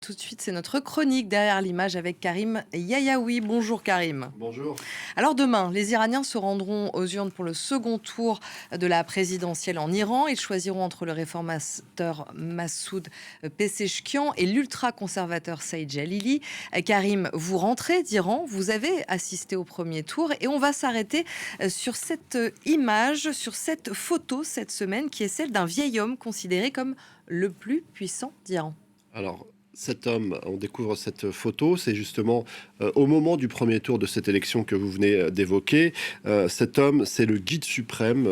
Tout de suite, c'est notre chronique derrière l'image avec Karim Yayaoui. Bonjour Karim. Bonjour. Alors demain, les Iraniens se rendront aux urnes pour le second tour de la présidentielle en Iran. Ils choisiront entre le réformateur Massoud Pezeshkian et l'ultra-conservateur Saïd Jalili. Karim, vous rentrez d'Iran, vous avez assisté au premier tour et on va s'arrêter sur cette image, sur cette photo cette semaine qui est celle d'un vieil homme considéré comme le plus puissant d'Iran. Alors, cet homme, on découvre cette photo, c'est justement au moment du premier tour de cette élection que vous venez d'évoquer. Cet homme, c'est le guide suprême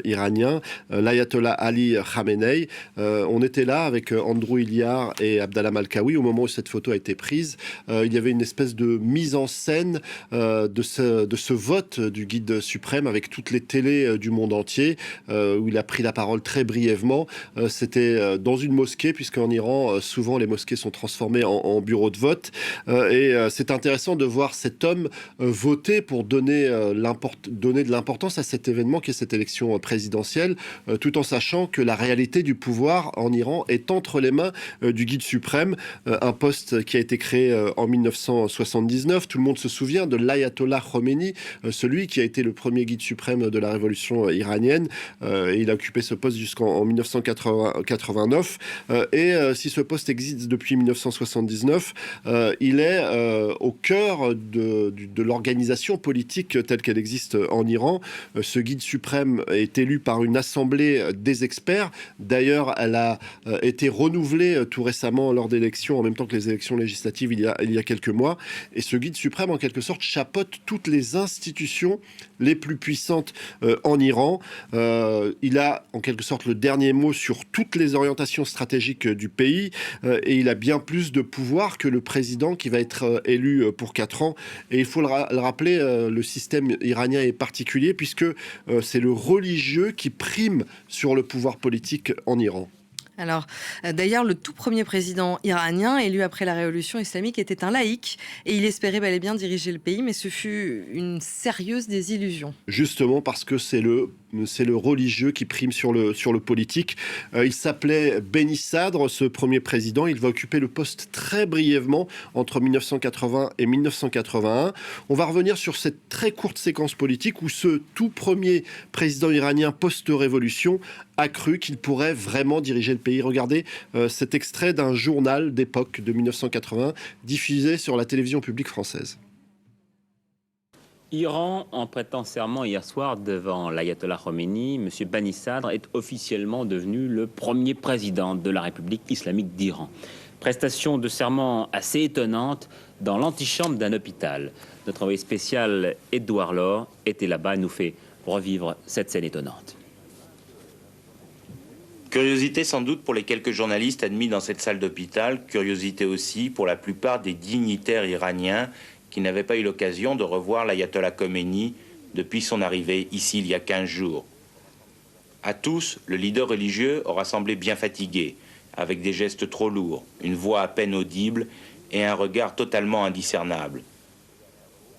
iranien, l'ayatollah Ali Khamenei. On était là avec Andrew Illiar et Abdallah Malkawi au moment où cette photo a été prise. Il y avait une espèce de mise en scène de ce vote du guide suprême avec toutes les télés du monde entier, où il a pris la parole très brièvement. C'était dans une mosquée, puisqu'en Iran, souvent les mosquées sont transformées en bureaux de vote. C'est intéressant de voir cet homme voter pour donner de l'importance à cet événement qui est cette élection présidentielle, tout en sachant que la réalité du pouvoir en Iran est entre les mains du guide suprême, un poste qui a été créé en 1979. Tout le monde se souvient de l'ayatollah Khomeini, celui qui a été le premier guide suprême de la révolution iranienne. Et il a occupé ce poste jusqu'en 1989. Si ce poste existe depuis 1979, il est au cœur de l'organisation politique telle qu'elle existe en Iran. Ce guide suprême est élu par une assemblée des experts. D'ailleurs, elle a été renouvelée tout récemment lors d'élections, en même temps que les élections législatives il y a quelques mois. Et ce guide suprême, en quelque sorte, chapeaute toutes les institutions les plus puissantes en Iran. Il a, en quelque sorte, le dernier mot sur toutes les orientations stratégiques du pays. Et il a bien plus de pouvoir que le président qui va être élu pour 4 ans. Et il faut le rappeler, le système iranien est particulier puisque c'est le religieux qui prime sur le pouvoir politique en Iran. Alors, d'ailleurs, le tout premier président iranien élu après la révolution islamique était un laïc et il espérait bel et bien diriger le pays, mais ce fut une sérieuse désillusion. Justement parce que c'est le religieux qui prime sur le politique. Il s'appelait Beni Sadr, ce premier président. Il va occuper le poste très brièvement entre 1980 et 1981. On va revenir sur cette très courte séquence politique où ce tout premier président iranien post-révolution a cru qu'il pourrait vraiment diriger le pays. Regardez cet extrait d'un journal d'époque de 1980 diffusé sur la télévision publique française. Iran, en prêtant serment hier soir devant l'ayatollah Khomeini, M. Bani Sadr est officiellement devenu le premier président de la République islamique d'Iran. Prestation de serment assez étonnante dans l'antichambre d'un hôpital. Notre envoyé spécial Édouard Laure était là-bas et nous fait revivre cette scène étonnante. Curiosité sans doute pour les quelques journalistes admis dans cette salle d'hôpital, curiosité aussi pour la plupart des dignitaires iraniens qui n'avaient pas eu l'occasion de revoir l'ayatollah Khomeini depuis son arrivée ici il y a 15 jours. À tous, le leader religieux aura semblé bien fatigué, avec des gestes trop lourds, une voix à peine audible et un regard totalement indiscernable.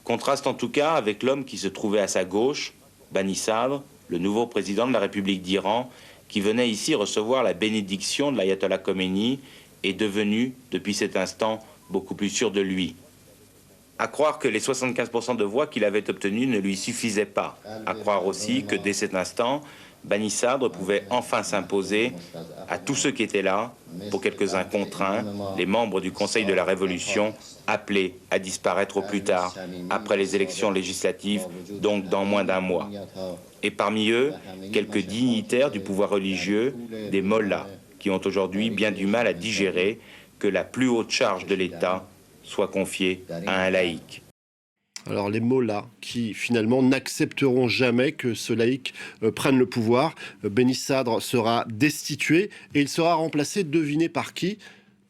Contraste en tout cas avec l'homme qui se trouvait à sa gauche, Bani Sadr, le nouveau président de la République d'Iran, qui venait ici recevoir la bénédiction de l'ayatollah Khomeini, est devenu, depuis cet instant, beaucoup plus sûr de lui. À croire que les 75% de voix qu'il avait obtenues ne lui suffisaient pas. À croire aussi que dès cet instant, Bani Sadr pouvait enfin s'imposer à tous ceux qui étaient là, pour quelques-uns contraints, les membres du Conseil de la Révolution, appelés à disparaître au plus tard, après les élections législatives, donc dans moins d'un mois. Et parmi eux, quelques dignitaires du pouvoir religieux, des mollahs, qui ont aujourd'hui bien du mal à digérer que la plus haute charge de l'État soit confiée à un laïc. Alors les mollahs qui finalement n'accepteront jamais que ce laïc prenne le pouvoir. Beni Sadr sera destitué et il sera remplacé, devinez par qui ?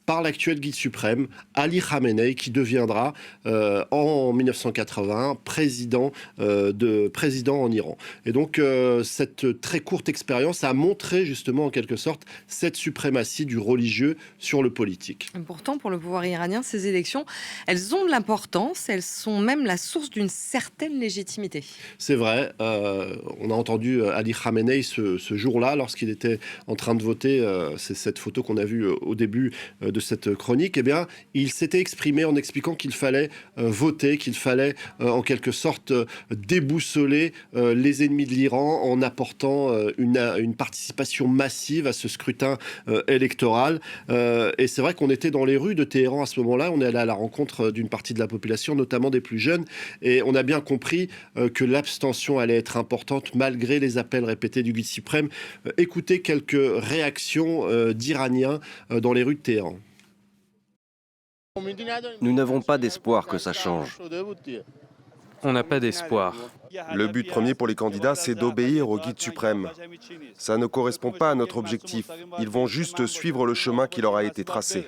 Par l'actuel guide suprême, Ali Khamenei, qui deviendra en 1980 président en Iran. Et donc, cette très courte expérience a montré justement en quelque sorte cette suprématie du religieux sur le politique. Pourtant, pour le pouvoir iranien, ces élections, elles ont de l'importance, elles sont même la source d'une certaine légitimité. C'est vrai, on a entendu Ali Khamenei ce jour-là, lorsqu'il était en train de voter. C'est cette photo qu'on a vue au début de cette chronique, eh bien, il s'était exprimé en expliquant qu'il fallait voter, qu'il fallait en quelque sorte déboussoler les ennemis de l'Iran en apportant une participation massive à ce scrutin électoral. Et c'est vrai qu'on était dans les rues de Téhéran à ce moment-là, on est allé à la rencontre d'une partie de la population, notamment des plus jeunes, et on a bien compris que l'abstention allait être importante malgré les appels répétés du guide suprême. Écoutez quelques réactions d'Iraniens dans les rues de Téhéran. Nous n'avons pas d'espoir que ça change. On n'a pas d'espoir. Le but premier pour les candidats, c'est d'obéir au guide suprême. Ça ne correspond pas à notre objectif. Ils vont juste suivre le chemin qui leur a été tracé.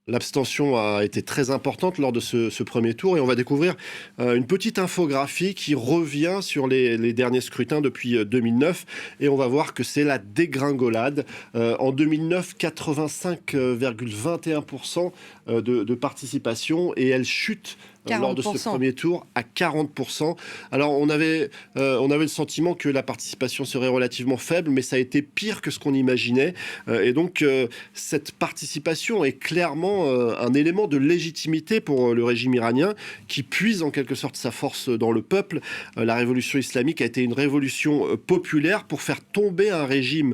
L'abstention a été très importante lors de ce premier tour et on va découvrir une petite infographie qui revient sur les derniers scrutins depuis 2009 et on va voir que c'est la dégringolade. En 2009, 85,21% de participation et elle chute 40%. Lors de ce premier tour à 40%. Alors on avait le sentiment que la participation serait relativement faible, mais ça a été pire que ce qu'on imaginait. Et donc cette participation est clairement un élément de légitimité pour le régime iranien qui puise en quelque sorte sa force dans le peuple. La révolution islamique a été une révolution populaire pour faire tomber un régime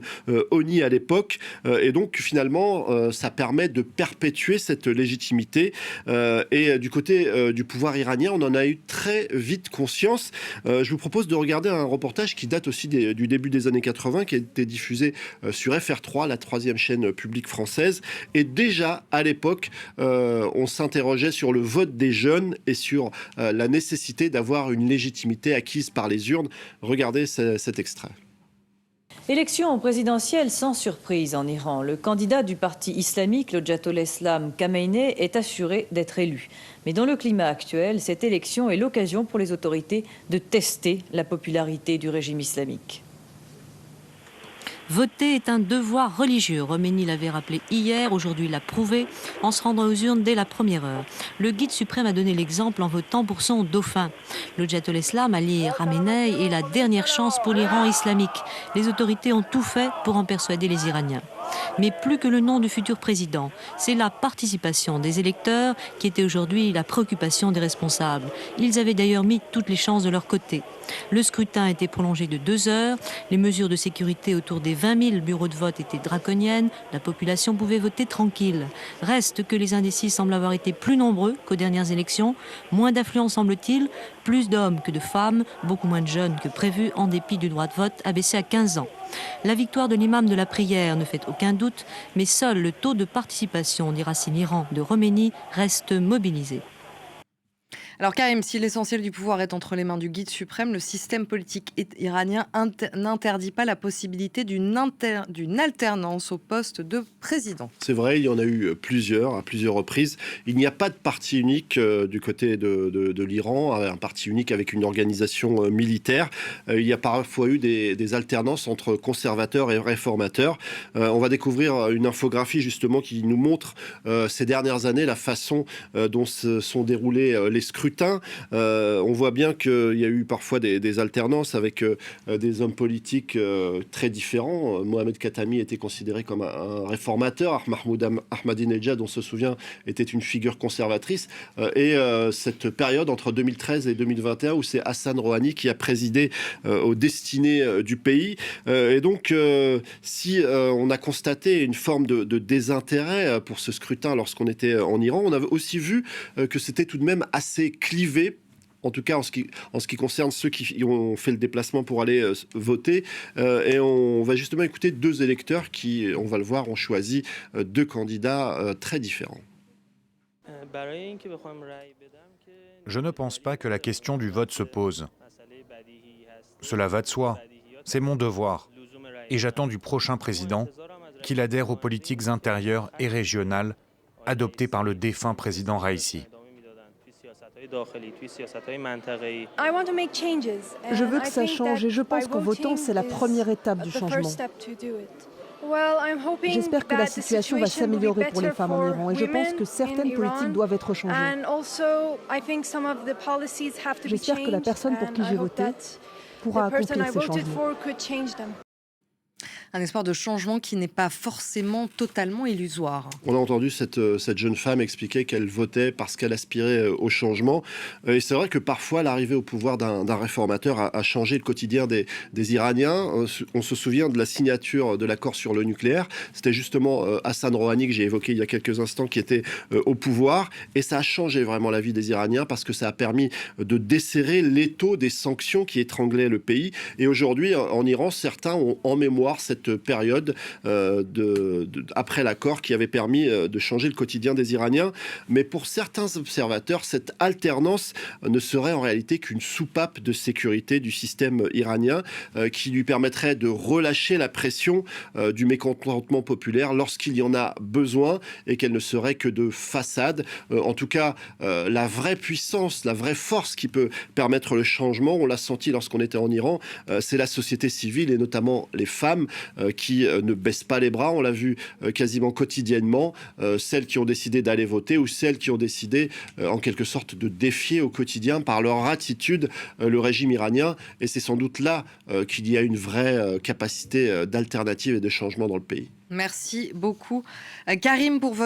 honni à l'époque. Et donc finalement ça permet de perpétuer cette légitimité. Et du côté du pouvoir iranien, on en a eu très vite conscience. Je vous propose de regarder un reportage qui date aussi du début des années 80, qui a été diffusé sur FR3, la troisième chaîne publique française. Et déjà, à l'époque, on s'interrogeait sur le vote des jeunes et sur la nécessité d'avoir une légitimité acquise par les urnes. Regardez cet extrait. Élection présidentielle sans surprise en Iran. Le candidat du parti islamique, le Ayatollah Islam Khamenei, est assuré d'être élu. Mais dans le climat actuel, cette élection est l'occasion pour les autorités de tester la popularité du régime islamique. Voter est un devoir religieux. Khomeini l'avait rappelé hier, aujourd'hui il l'a prouvé en se rendant aux urnes dès la première heure. Le guide suprême a donné l'exemple en votant pour son dauphin. Le Ayatollah Islam Ali Khamenei est la dernière chance pour l'Iran islamique. Les autorités ont tout fait pour en persuader les Iraniens. Mais plus que le nom du futur président, c'est la participation des électeurs qui était aujourd'hui la préoccupation des responsables. Ils avaient d'ailleurs mis toutes les chances de leur côté. Le scrutin a été prolongé de 2 heures. Les mesures de sécurité autour des 20 000 bureaux de vote étaient draconiennes. La population pouvait voter tranquille. Reste que les indécis semblent avoir été plus nombreux qu'aux dernières élections. Moins d'affluence semble-t-il, plus d'hommes que de femmes, beaucoup moins de jeunes que prévu en dépit du droit de vote abaissé à 15 ans. La victoire de l'imam de la prière ne fait aucun doute, mais seul le taux de participation des racines Iran de Khomeini reste mobilisé. Alors Karim, si l'essentiel du pouvoir est entre les mains du guide suprême, le système politique iranien n'interdit pas la possibilité d'une alternance au poste de président. C'est vrai, il y en a eu plusieurs, à plusieurs reprises. Il n'y a pas de parti unique du côté de l'Iran, un parti unique avec une organisation militaire. Il y a parfois eu des alternances entre conservateurs et réformateurs. On va découvrir une infographie justement qui nous montre ces dernières années la façon dont se sont déroulés les scrutins. On voit bien qu'il y a eu parfois des alternances avec des hommes politiques très différents. Mohamed Khatami était considéré comme un réformateur. Mahmoud Ahmadinejad, on se souvient, était une figure conservatrice. Et cette période entre 2013 et 2021 où c'est Hassan Rouhani qui a présidé aux destinées du pays. Et donc, si on a constaté une forme de désintérêt pour ce scrutin lorsqu'on était en Iran, on avait aussi vu que c'était tout de même assez clivé, en tout cas en ce qui concerne ceux qui ont fait le déplacement pour aller voter. Et on va justement écouter 2 électeurs qui, on va le voir, ont choisi 2 candidats très différents. Je ne pense pas que la question du vote se pose. Cela va de soi. C'est mon devoir. Et j'attends du prochain président qu'il adhère aux politiques intérieures et régionales adoptées par le défunt président Raïssi. Je veux que ça change et je pense qu'en votant, c'est la première étape du changement. J'espère que la situation va s'améliorer pour les femmes en Iran et je pense que certaines politiques doivent être changées. J'espère que la personne pour qui j'ai voté pourra accomplir ces changements. un espoir de changement qui n'est pas forcément totalement illusoire. On a entendu cette jeune femme expliquer qu'elle votait parce qu'elle aspirait au changement. Et c'est vrai que parfois, l'arrivée au pouvoir d'un réformateur a changé le quotidien des Iraniens. On se souvient de la signature de l'accord sur le nucléaire. C'était justement Hassan Rouhani, que j'ai évoqué il y a quelques instants, qui était au pouvoir. Et ça a changé vraiment la vie des Iraniens parce que ça a permis de desserrer l'étau des sanctions qui étranglaient le pays. Et aujourd'hui, en Iran, certains ont en mémoire cette période après l'accord qui avait permis de changer le quotidien des Iraniens. Mais pour certains observateurs, cette alternance ne serait en réalité qu'une soupape de sécurité du système iranien qui lui permettrait de relâcher la pression du mécontentement populaire lorsqu'il y en a besoin et qu'elle ne serait que de façade. En tout cas, la vraie puissance, la vraie force qui peut permettre le changement, on l'a senti lorsqu'on était en Iran, c'est la société civile et notamment les femmes qui ne baissent pas les bras. On l'a vu quasiment quotidiennement, celles qui ont décidé d'aller voter ou celles qui ont décidé en quelque sorte de défier au quotidien par leur attitude le régime iranien. Et c'est sans doute là qu'il y a une vraie capacité d'alternative et de changement dans le pays. Merci beaucoup, Karim, pour votre